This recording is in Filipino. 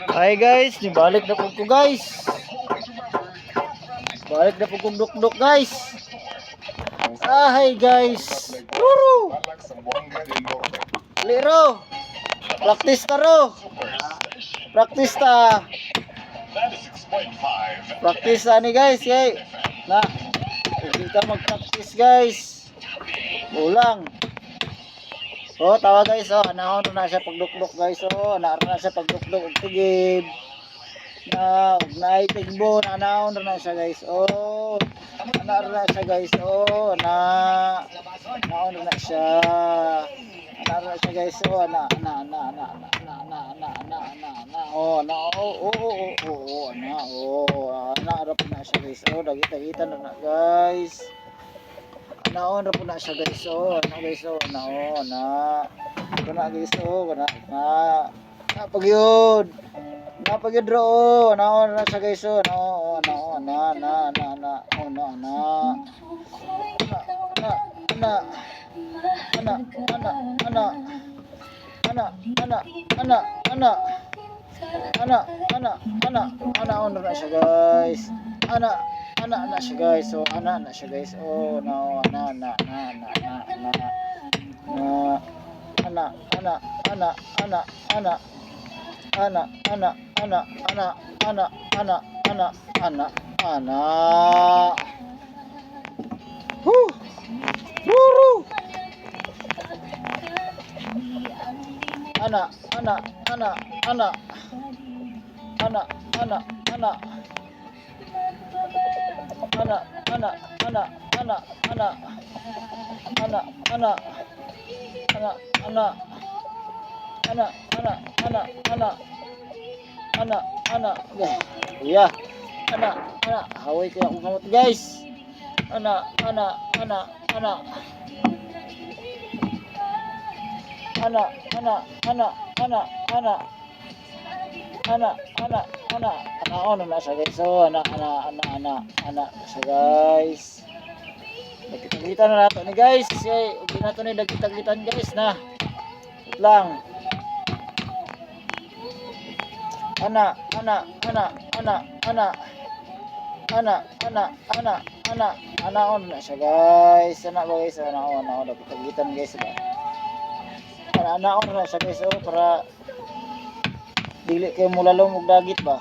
Hi guys, nibalik na po ko guys. Balik na po kong duk-duk guys. Hi guys. Ruru. Liro. Practice ta ro. Practice ta. Practice ta ni guys, yay. Na. Hindi ka mag-practice guys. Ulang. Oh, tawa guys, oh, anaon na siya pagduk-duk guys, oh, anaon na siya pagduk-duk og tugib. Na, ug naay tigbo, anaon na siya guys, oh. Anaon na siya guys, oh, anaon na siya. Anaon na siya guys, oh, oh, anaarap na siya guys, oh, dagita na guys. Naon ra po na siya guys, oh, na guys, oh, naon na guys, oh, na pagyud ro, naon na siya guys, oh, na siya guys, anak na siya guys, so anak na siya guys, oh no, anak Woo! Anak ya, anak haway kaya akong kamot guys, anak ano na siya guys, so anak siya guys. Nagkitaglitan na nato ni guys, okay, okay na to ni nagkitaglitan guys na. Wait lang. Anak on na siya guys. Anak ba guys, anak nagkitaglitan guys ba. Anak on na siya guys, oh, para dili kayo mulalong og dagit ba.